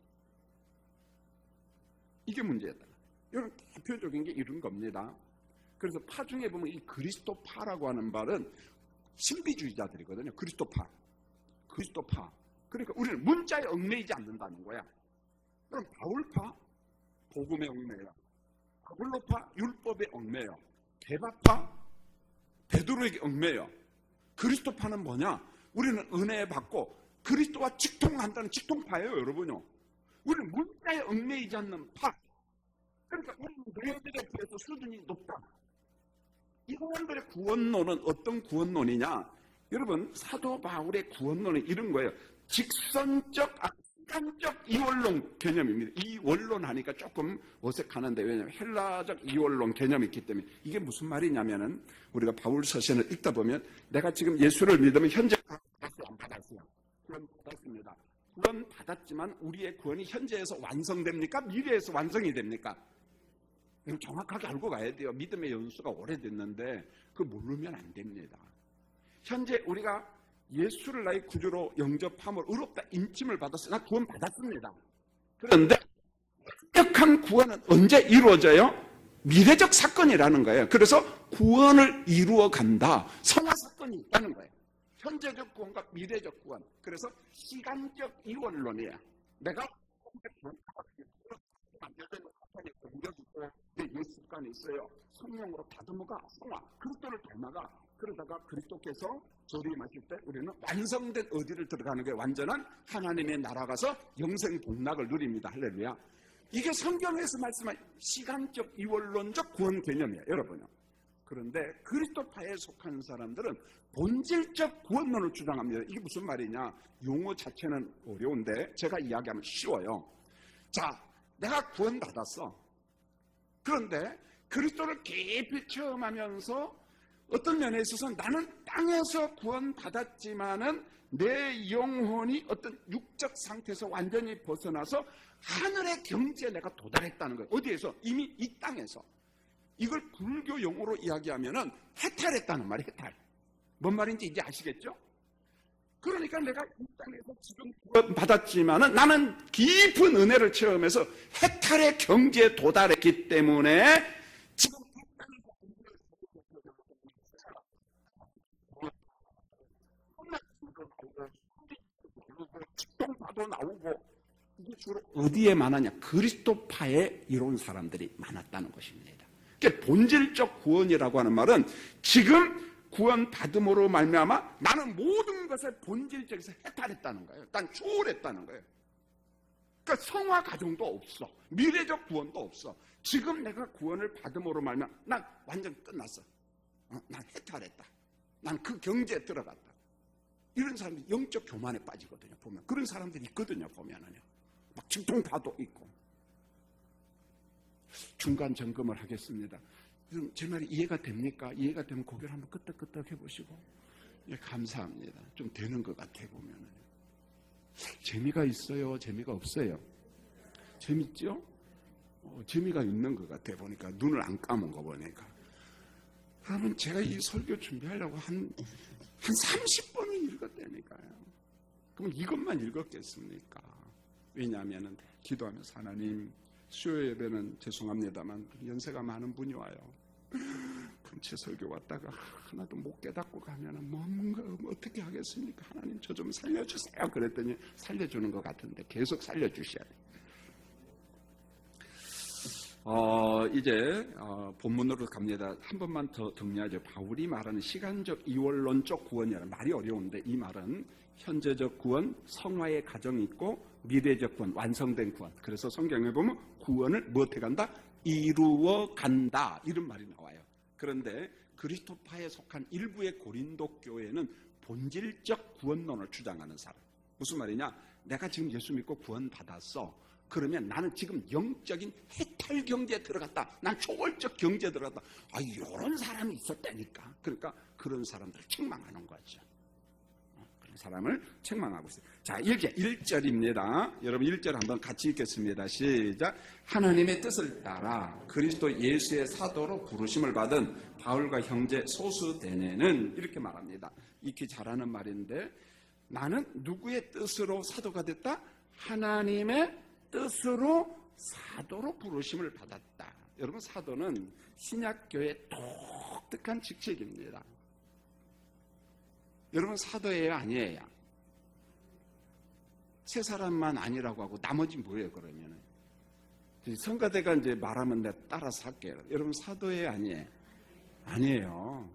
이게 문제였다. 이런 대표적인 게 이런 겁니다. 그래서 파 중에 보면 이 그리스도파라고 하는 말은 신비주의자들이거든요. 그리스도파. 그러니까 우리는 문자에 얽매이지 않는다는 거야. 그럼 바울파, 복음에 얽매여. 아볼로파, 율법에 얽매여. 개바파, 베드로에게 얽매여. 그리스도파는 뭐냐? 우리는 은혜 받고 그리스도와 직통한다는 직통파예요, 여러분요. 우리는 문자에 얽매이지 않는 파. 그러니까 우리는 너희들에 비해서 수준이 높다. 이 사람들의 구원론은 어떤 구원론이냐? 여러분, 사도 바울의 구원론은 이런 거예요. 직선적, 시간적 이원론 개념입니다. 이원론 하니까 조금 어색하는데, 왜냐하면 헬라적 이원론 개념이 있기 때문에. 이게 무슨 말이냐면은 우리가 바울 서신을 읽다 보면 내가 지금 예수를 믿으면 현재 받았어요, 안 받았어요? 구원 받았습니다. 구원 받았지만 우리의 구원이 현재에서 완성됩니까? 미래에서 완성이 됩니까? 정확하게 알고 가야 돼요. 믿음의 연수가 오래됐는데 그걸 모르면 안 됩니다. 현재 우리가 예수를 나의 구주로 영접함을 의롭다 인침을 받았어요. 나 구원 받았습니다. 그런데 완벽한 구원은 언제 이루어져요? 미래적 사건이라는 거예요. 그래서 구원을 이루어 간다. 성화 사건이 있다는 거예요. 현재적 구원과 미래적 구원. 그래서 시간적 이원론이에요. 내가 구원 받았어요. 공격이 있고 내 예습관이 있어요. 성령으로 다듬어가 성화 그리스도를 닮아가. 그러다가 그리스도께서 재림하실 때 우리는 완성된 어디를 들어가는 게 완전한 하나님의 나라 가서 영생 복락을 누립니다. 할렐루야. 이게 성경에서 말씀한 시간적 이원론적 구원 개념이에요, 여러분요. 그런데 그리스도파에 속한 사람들은 본질적 구원론을 주장합니다. 이게 무슨 말이냐? 용어 자체는 어려운데 제가 이야기하면 쉬워요. 자, 내가 구원받았어. 그런데 그리스도를 깊이 체험하면서 어떤 면에 있어서 나는 땅에서 구원받았지만은 내 영혼이 어떤 육적 상태에서 완전히 벗어나서 하늘의 경지에 내가 도달했다는 거예요. 어디에서? 이미 이 땅에서. 이걸 불교 용어로 이야기하면은 해탈했다는 말이에요. 해탈. 뭔 말인지 이제 아시겠죠? 그러니까 내가 이 땅에서 지금 구원받았지만은 나는 깊은 은혜를 체험해서 해탈의 경지에 도달했기 때문에 지금 직통파도 나오고 이게 주로 어디에 많았냐? 그리스도파에 이룬 사람들이 많았다는 것입니다. 그러니까 본질적 구원이라고 하는 말은 지금 구원받음으로 말미암아 나는 모든 것을 본질적에서 해탈했다는 거예요. 난 초월했다는 거예요. 그러니까 성화 과정도 없어. 미래적 구원도 없어. 지금 내가 구원을 받음으로 말미암아 난 완전 끝났어. 난 해탈했다. 난 그 경지에 들어갔다. 이런 사람들이 영적 교만에 빠지거든요. 보면 그런 사람들이 있거든요. 보면은요. 막 직통파도 있고. 중간 점검을 하겠습니다. 제 말이 이해가 됩니까? 이해가 되면 고개를 한번 끄덕끄덕 해보시고. 예, 감사합니다. 좀 되는 것 같아 보면은. 재미가 있어요? 재미가 없어요? 재밌죠? 재미가 있는 것 같아 보니까 눈을 안 감은 거 보니까. 여러분 제가 이 설교 준비하려고 한 30번을 읽었다니까요. 그럼 이것만 읽었겠습니까? 왜냐하면 기도하면서 하나님 수요 예배는 죄송합니다만 연세가 많은 분이 와요. 금체 설교 왔다가 하나도 못 깨닫고 가면은 뭔가 어떻게 하겠습니까? 하나님 저 좀 살려주세요. 그랬더니 살려주는 것 같은데 계속 살려주셔야 돼요. 이제 본문으로 갑니다. 한 번만 더 정리하죠. 바울이 말하는 시간적 이원론적 구원이라는 말이 어려운데 이 말은 현재적 구원, 성화의 과정이 있고 미래적 구원, 완성된 구원. 그래서 성경에 보면 구원을 무엇해 간다? 이루어 간다. 이런 말이 나와요. 그런데 그리스도파에 속한 일부의 고린도 교회는 본질적 구원론을 주장하는 사람. 무슨 말이냐? 내가 지금 예수 믿고 구원받았어. 그러면 나는 지금 영적인 해탈 경지에 들어갔다. 난 초월적 경지에 들어갔다. 이런 사람이 있었다니까. 그러니까 그런 사람들을 책망하는 거죠. 그런 사람을 책망하고 있어요. 자, 이렇게 1절입니다. 여러분 1절 한번 같이 읽겠습니다. 시작. 하나님의 뜻을 따라 그리스도 예수의 사도로 부르심을 받은 바울과 형제 소수대네는 이렇게 말합니다. 익히 잘하는 말인데 나는 누구의 뜻으로 사도가 됐다? 하나님의 뜻으로 사도로 부르심을 받았다. 여러분 사도는 신약교회의 독특한 직책입니다. 여러분 사도예요? 아니에요? 세 사람만 아니라고 하고 나머지 뭐예요 그러면은? 성가대가 이제 말하면 내가 따라서 할게요. 여러분 사도예요? 아니에요? 아니에요.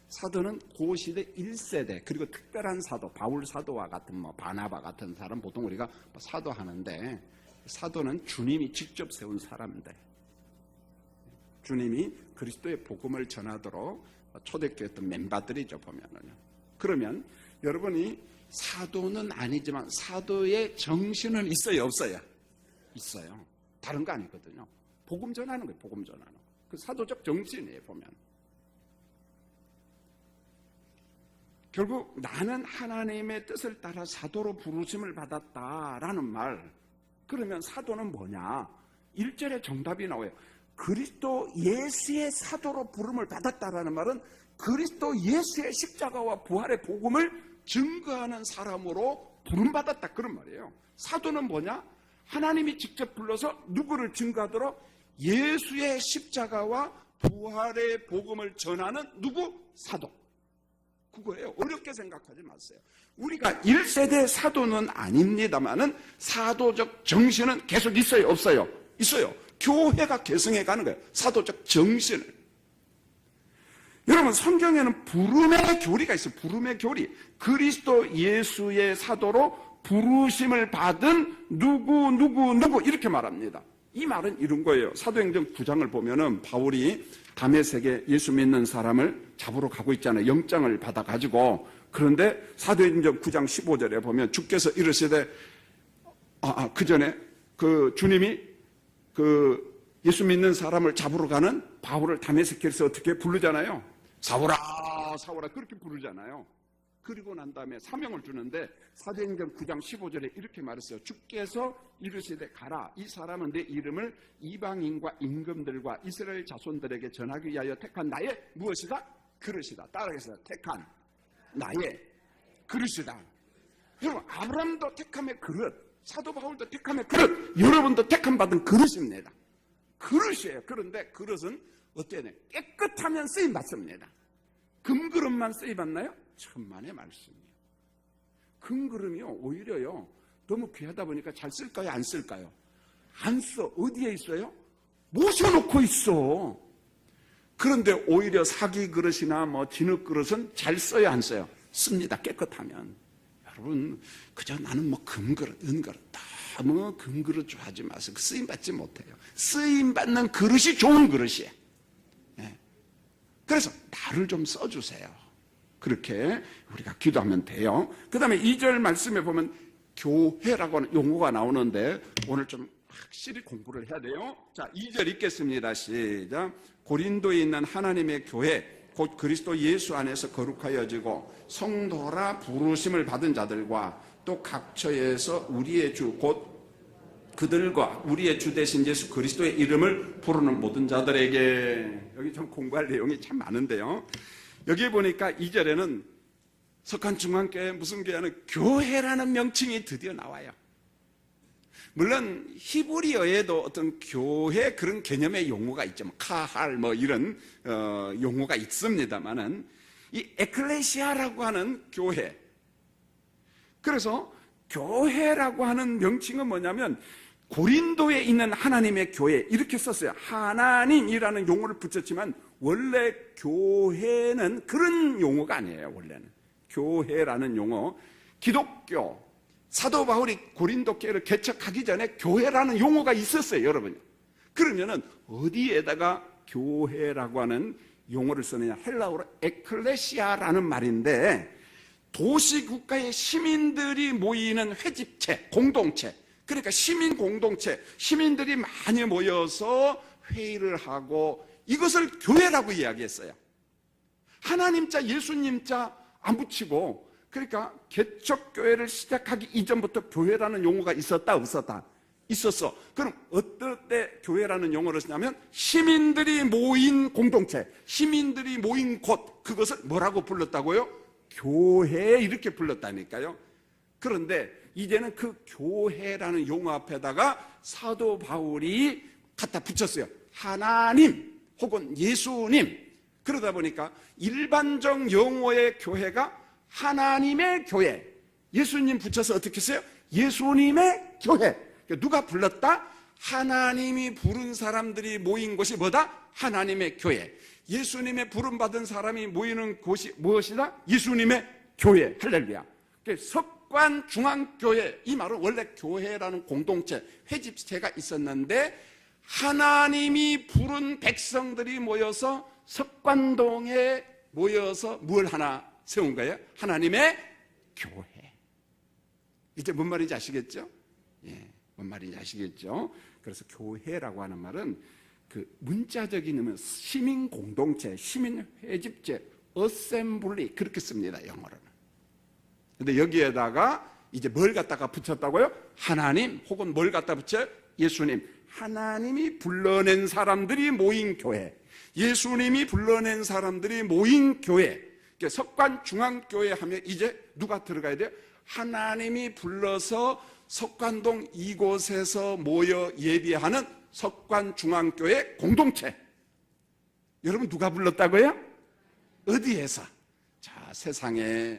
사도는 고시대 1세대 그리고 특별한 사도 바울 사도와 같은 바나바 같은 사람 보통 우리가 사도하는데 사도는 주님이 직접 세운 사람들 주님이 그리스도의 복음을 전하도록 초대교회였던 멤버들이죠 보면은요. 그러면 여러분이 사도는 아니지만 사도의 정신은 있어요 없어요? 있어요. 다른 거 아니거든요. 복음 전하는 거예요. 복음 전하는 거. 그 사도적 정신이에요 보면. 결국 나는 하나님의 뜻을 따라 사도로 부르심을 받았다라는 말. 그러면 사도는 뭐냐? 1절에 정답이 나와요. 그리스도 예수의 사도로 부름을 받았다라는 말은 그리스도 예수의 십자가와 부활의 복음을 증거하는 사람으로 부름받았다 그런 말이에요. 사도는 뭐냐? 하나님이 직접 불러서 누구를 증거하도록 예수의 십자가와 부활의 복음을 전하는 누구? 사도. 그거예요. 어렵게 생각하지 마세요. 우리가 1세대 사도는 아닙니다만은 사도적 정신은 계속 있어요? 없어요? 있어요. 교회가 계승해 가는 거예요. 사도적 정신을. 여러분, 성경에는 부름의 교리가 있어요. 부름의 교리. 그리스도 예수의 사도로 부르심을 받은 누구 이렇게 말합니다. 이 말은 이런 거예요. 사도행전 9장을 보면은 바울이 다메섹에 예수 믿는 사람을 잡으러 가고 있잖아요. 영장을 받아가지고. 그런데 사도행전 9장 15절에 보면 주께서 이르시되, 그 전에 그 주님이 그 예수 믿는 사람을 잡으러 가는 바울을 다메섹에서 어떻게 부르잖아요. 사울아, 사울아, 그렇게 부르잖아요. 그리고 난 다음에 사명을 주는데 사도행전 9장 15절에 이렇게 말했어요. 주께서 이르시되 가라. 이 사람은 내 이름을 이방인과 임금들과 이스라엘 자손들에게 전하기 위하여 택한 나의 무엇이다? 그릇이다. 따라하겠어요. 택한 나의 그릇이다. 여러분, 아브라함도 택함의 그릇, 사도 바울도 택함의 그릇, 여러분도 택함 받은 그릇입니다. 그릇이에요. 그런데 그릇은 어때요? 깨끗하면 쓰임 받습니다. 금그릇만 쓰임 받나요? 천만의 말씀이에요. 금그릇이요, 오히려요, 너무 귀하다 보니까 잘 쓸까요? 안 쓸까요? 안 써. 어디에 있어요? 모셔놓고 있어. 그런데 오히려 사기 그릇이나 뭐 진흙 그릇은 잘 써요, 안 써요? 씁니다. 깨끗하면. 여러분, 그저 나는 뭐 금그릇, 은그릇, 뭐 금그릇 좋아하지 마세요. 쓰임 받지 못해요. 쓰임 받는 그릇이 좋은 그릇이에요. 네. 그래서 나를 좀 써주세요. 그렇게 우리가 기도하면 돼요. 그 다음에 2절 말씀에 보면 교회라고 하는 용어가 나오는데 오늘 좀 확실히 공부를 해야 돼요. 자, 2절 읽겠습니다. 시작. 고린도에 있는 하나님의 교회 곧 그리스도 예수 안에서 거룩하여지고 성도라 부르심을 받은 자들과 또 각처에서 우리의 주 곧 그들과 우리의 주 되신 예수 그리스도의 이름을 부르는 모든 자들에게. 여기 좀 공부할 내용이 참 많은데요. 여기 보니까 2절에는 석한중앙교회 무슨 교회는 교회라는 명칭이 드디어 나와요. 물론 히브리어에도 어떤 교회 그런 개념의 용어가 있죠. 카할 뭐 이런 용어가 있습니다만은 이 에클레시아라고 하는 교회. 그래서 교회라고 하는 명칭은 뭐냐면 고린도에 있는 하나님의 교회 이렇게 썼어요. 하나님이라는 용어를 붙였지만 원래 교회는 그런 용어가 아니에요. 원래는 교회라는 용어, 기독교, 사도 바울이 고린도 교회를 개척하기 전에 교회라는 용어가 있었어요, 여러분. 그러면은 어디에다가 교회라고 하는 용어를 쓰느냐? 헬라어로 에클레시아라는 말인데 도시 국가의 시민들이 모이는 회집체, 공동체. 그러니까 시민 공동체, 시민들이 많이 모여서 회의를 하고 이것을 교회라고 이야기했어요. 하나님자, 예수님자 안 붙이고, 그러니까 개척교회를 시작하기 이전부터 교회라는 용어가 있었다, 없었다? 있었어. 그럼 어떨 때 교회라는 용어를 쓰냐면 시민들이 모인 공동체, 시민들이 모인 곳, 그것을 뭐라고 불렀다고요? 교회 이렇게 불렀다니까요. 그런데 이제는 그 교회라는 용어 앞에다가 사도 바울이 갖다 붙였어요. 하나님 혹은 예수님. 그러다 보니까 일반적 용어의 교회가 하나님의 교회, 예수님 붙여서 어떻게 했어요? 예수님의 교회. 누가 불렀다? 하나님이 부른 사람들이 모인 곳이 뭐다? 하나님의 교회. 예수님의 부름받은 사람이 모이는 곳이 무엇이다? 예수님의 교회. 할렐루야. 석관중앙교회, 이 말은 원래 교회라는 공동체, 회집체가 있었는데 하나님이 부른 백성들이 모여서 석관동에 모여서 뭘 하나 세운 거예요? 하나님의 교회. 이제 뭔 말인지 아시겠죠? 예, 뭔 말인지 아시겠죠? 그래서 교회라고 하는 말은 그 문자적인 의미는 시민 공동체, 시민 회집체, 어셈블리 그렇게 씁니다, 영어로는. 근데 여기에다가 이제 뭘 갖다가 붙였다고요? 하나님 혹은 뭘 갖다 붙여요? 예수님. 하나님이 불러낸 사람들이 모인 교회, 예수님이 불러낸 사람들이 모인 교회. 석관중앙교회 하면 이제 누가 들어가야 돼요? 하나님이 불러서 석관동 이곳에서 모여 예배하는 석관중앙교회 공동체. 여러분 누가 불렀다고요? 어디에서? 자, 세상에.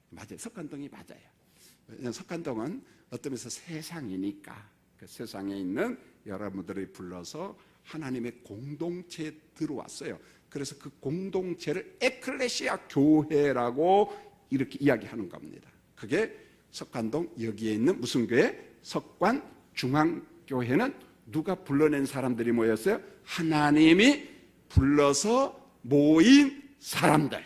맞아요. 석관동이 맞아요. 석관동은 어떤 면에서 세상이니까 그 세상에 있는 여러분들이 불러서 하나님의 공동체에 들어왔어요. 그래서 그 공동체를 에클레시아 교회라고 이렇게 이야기하는 겁니다. 그게 석관동 여기에 있는 무슨 교회? 석관 중앙교회는 누가 불러낸 사람들이 모였어요? 하나님이 불러서 모인 사람들.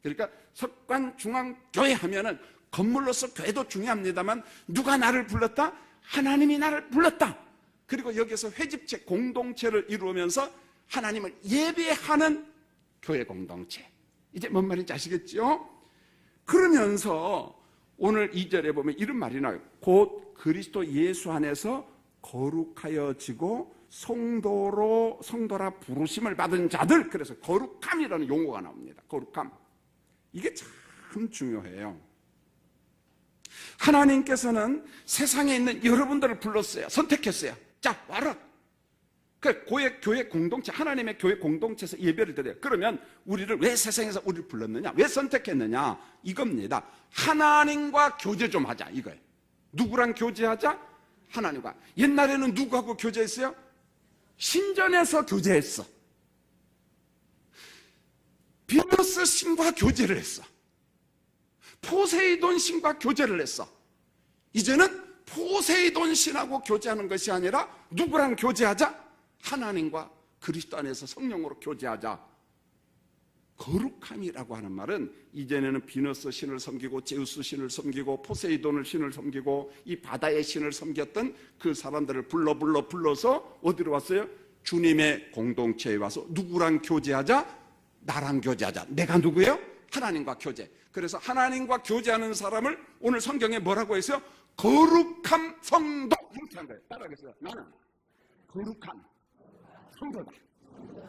그러니까 석관 중앙교회 하면은 건물로서 교회도 중요합니다만 누가 나를 불렀다? 하나님이 나를 불렀다. 그리고 여기서 회집체 공동체를 이루면서 하나님을 예배하는 교회 공동체. 이제 뭔 말인지 아시겠죠? 그러면서 오늘 2절에 보면 이런 말이 나와요. 곧 그리스도 예수 안에서 거룩하여지고 성도라 부르심을 받은 자들. 그래서 거룩함이라는 용어가 나옵니다. 거룩함. 이게 참 중요해요. 하나님께서는 세상에 있는 여러분들을 불렀어요. 선택했어요. 자, 와라. 그 교회 공동체, 하나님의 교회 공동체에서 예배를 드려요. 그러면 우리를 왜 세상에서 우리를 불렀느냐? 왜 선택했느냐? 이겁니다. 하나님과 교제 좀 하자, 이거예요. 누구랑 교제하자? 하나님과. 옛날에는 누구하고 교제했어요? 신전에서 교제했어. 비너스 신과 교제를 했어. 포세이돈 신과 교제를 했어. 이제는 포세이돈 신하고 교제하는 것이 아니라 누구랑 교제하자? 하나님과 그리스도 안에서 성령으로 교제하자. 거룩함이라고 하는 말은 이전에는 비너스 신을 섬기고 제우스 신을 섬기고 포세이돈을 신을 섬기고 이 바다의 신을 섬겼던 그 사람들을 불러서 어디로 왔어요? 주님의 공동체에 와서 누구랑 교제하자? 나랑 교제하자. 내가 누구예요? 하나님과 교제. 그래서 하나님과 교제하는 사람을 오늘 성경에 뭐라고 했어요? 거룩함 성도. 이렇게 한 거예요. 따라하겠어요. 나는 거룩한 성도다.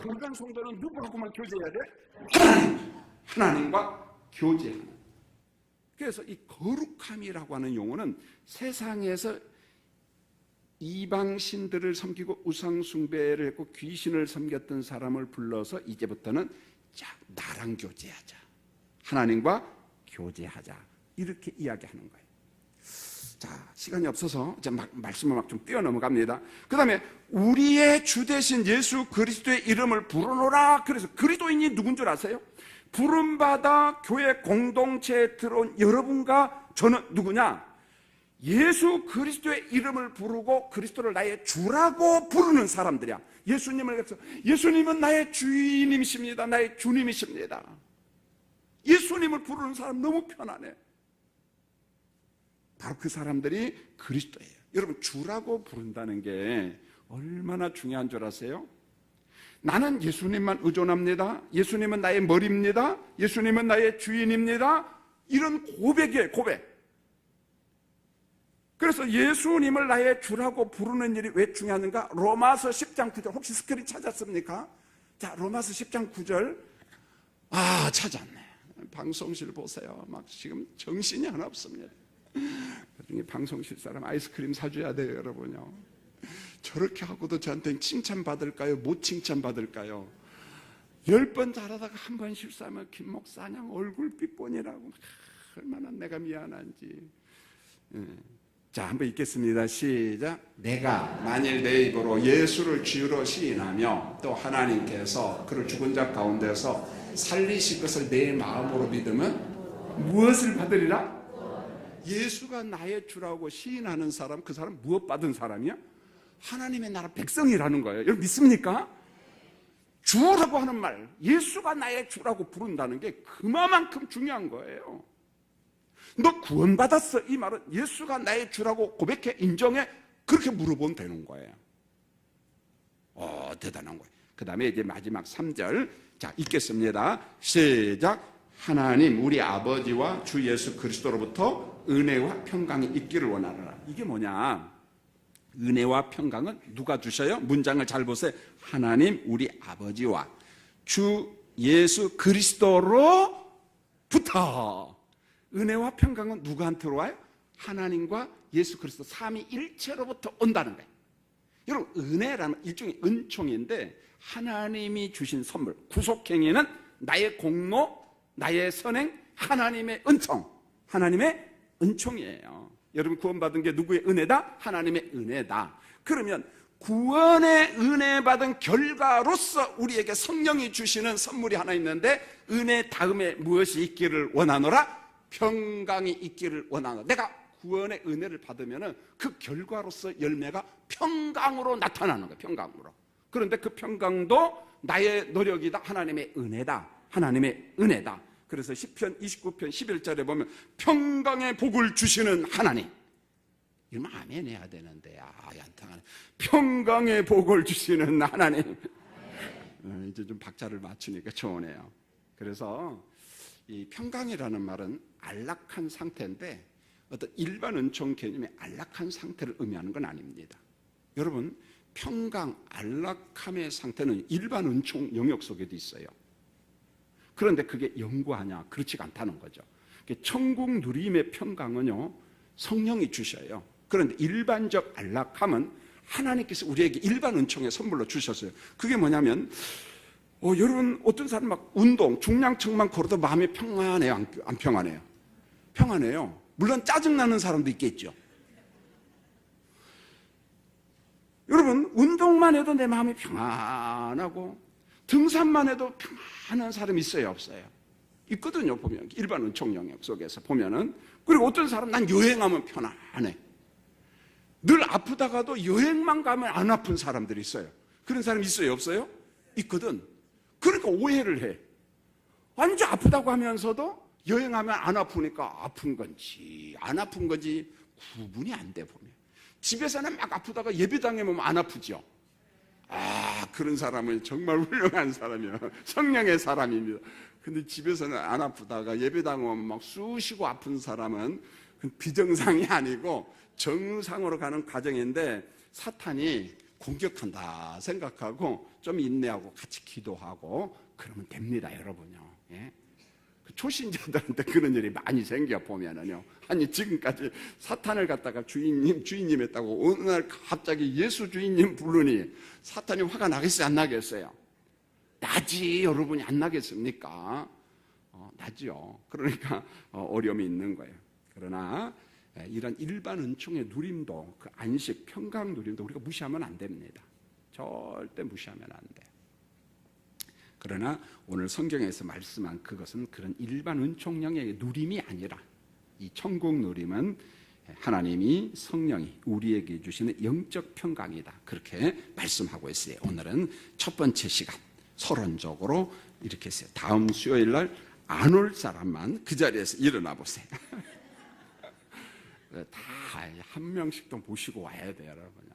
거룩한 성도는 누구하고만 교제해야 돼? 하나님과 교제하는. 그래서 이 거룩함이라고 하는 용어는 세상에서 이방신들을 섬기고 우상숭배를 했고 귀신을 섬겼던 사람을 불러서 이제부터는 자, 나랑 교제하자. 하나님과 교제하자. 이렇게 이야기하는 거예요. 자, 시간이 없어서 이제 말씀을 막 좀 뛰어넘어갑니다. 그 다음에 우리의 주 되신 예수 그리스도의 이름을 부르노라. 그래서 그리스도인이 누군 줄 아세요? 부름받아 교회 공동체에 들어온 여러분과 저는 누구냐? 예수 그리스도의 이름을 부르고 그리스도를 나의 주라고 부르는 사람들이야. 예수님은 나의 주인이십니다. 나의 주님이십니다. 예수님을 부르는 사람 너무 편하네. 바로 그 사람들이 그리스도예요. 여러분, 주라고 부른다는 게 얼마나 중요한 줄 아세요? 나는 예수님만 의존합니다. 예수님은 나의 머리입니다. 예수님은 나의 주인입니다. 이런 고백이에요, 고백. 그래서 예수님을 나의 주라고 부르는 일이 왜 중요한가? 로마서 10장 9절 혹시 스크린 찾았습니까? 자, 로마서 10장 9절. 아, 찾았네. 방송실 보세요. 막 지금 정신이 하나 없습니다. 나중에 방송실 사람 아이스크림 사줘야 돼요, 여러분요. 저렇게 하고도 저한테 칭찬받을까요? 못 칭찬받을까요? 10번 잘하다가 한 번 실수하면 김 목사냥 얼굴 삐뽀니라고 얼마나 내가 미안한지. 자, 한번 읽겠습니다. 시작. 내가 만일 내 입으로 예수를 주로 시인하며 또 하나님께서 그를 죽은 자 가운데서 살리실 것을 내 마음으로 믿으면 무엇을 받으리라? 예수가 나의 주라고 시인하는 사람, 그 사람 무엇 받은 사람이야? 하나님의 나라 백성이라는 거예요. 여러분 믿습니까? 주라고 하는 말, 예수가 나의 주라고 부른다는 게 그만큼 중요한 거예요. 너 구원받았어? 이 말은 예수가 나의 주라고 고백해, 인정해? 그렇게 물어보면 되는 거예요. 대단한 거예요. 그 다음에 이제 마지막 3절. 자, 읽겠습니다. 시작. 하나님 우리 아버지와 주 예수 그리스도로부터 은혜와 평강이 있기를 원하노라. 이게 뭐냐? 은혜와 평강은 누가 주셔요? 문장을 잘 보세요. 하나님 우리 아버지와 주 예수 그리스도로부터. 은혜와 평강은 누구한테로 와요? 하나님과 예수 그리스도 삼위일체로부터 온다는 거예요. 여러분, 은혜라는 일종의 은총인데 하나님이 주신 선물, 구속행위는 나의 공로, 나의 선행, 하나님의 은총, 하나님의 은총이에요. 여러분, 구원받은 게 누구의 은혜다? 하나님의 은혜다. 그러면 구원의 은혜 받은 결과로서 우리에게 성령이 주시는 선물이 하나 있는데, 은혜 다음에 무엇이 있기를 원하노라? 평강이 있기를 원하노라. 내가 구원의 은혜를 받으면 그 결과로서 열매가 평강으로 나타나는 거예요. 평강으로. 그런데 그 평강도 나의 노력이다, 하나님의 은혜다. 하나님의 은혜다. 그래서 시편 29편 11절에 보면 평강의 복을 주시는 하나님. 이러면 아멘 해야 되는데, 얀탕하네. 평강의 복을 주시는 하나님. 이제 좀 박자를 맞추니까 좋으네요. 그래서 이 평강이라는 말은 안락한 상태인데, 어떤 일반 은총 개념의 안락한 상태를 의미하는 건 아닙니다. 여러분, 평강, 안락함의 상태는 일반 은총 영역 속에도 있어요. 그런데 그게 영구하냐? 그렇지가 않다는 거죠. 천국 누림의 평강은요, 성령이 주셔요. 그런데 일반적 안락함은 하나님께서 우리에게 일반 은총의 선물로 주셨어요. 그게 뭐냐면, 여러분, 어떤 사람 막 운동, 중량층만 걸어도 마음이 평안해요? 안 평안해요? 평안해요. 물론 짜증나는 사람도 있겠죠. 여러분, 운동만 해도 내 마음이 평안하고, 등산만 해도 평안한 사람이 있어요, 없어요? 있거든요, 보면. 일반 은총 영역 속에서 보면은. 그리고 어떤 사람, 난 여행하면 편안해. 늘 아프다가도 여행만 가면 안 아픈 사람들이 있어요. 그런 사람 있어요, 없어요? 있거든. 그러니까 오해를 해. 완전 아프다고 하면서도 여행하면 안 아프니까 아픈 건지 안 아픈 건지 구분이 안 돼, 보면. 집에서는 막 아프다가 예배당에 오면 안 아프죠. 그런 사람은 정말 훌륭한 사람이에요. 성령의 사람입니다. 근데 집에서는 안 아프다가 예배당 오면 막 쑤시고 아픈 사람은 비정상이 아니고 정상으로 가는 과정인데, 사탄이 공격한다 생각하고 좀 인내하고 같이 기도하고 그러면 됩니다, 여러분요. 예? 초신자들한테 그런 일이 많이 생겨 보면은요. 아니, 지금까지 사탄을 갖다가 주인님 했다고 어느 날 갑자기 예수 주인님 부르니 사탄이 화가 나겠어요, 안 나겠어요? 나지, 여러분이 안 나겠습니까? 나지요. 그러니까 어려움이 있는 거예요. 그러나 이런 일반 은총의 누림도, 그 안식, 평강 누림도 우리가 무시하면 안 됩니다. 절대 무시하면 안 돼. 그러나 오늘 성경에서 말씀한 그것은 그런 일반 은총 영역의 누림이 아니라, 이 천국 누림은 하나님이, 성령이 우리에게 주시는 영적 평강이다, 그렇게 말씀하고 있어요. 오늘은 첫 번째 시간 서론적으로 이렇게 했어요. 다음 수요일 날 안 올 사람만 그 자리에서 일어나 보세요. 다 한 명씩 좀 보시고 와야 돼요, 여러분.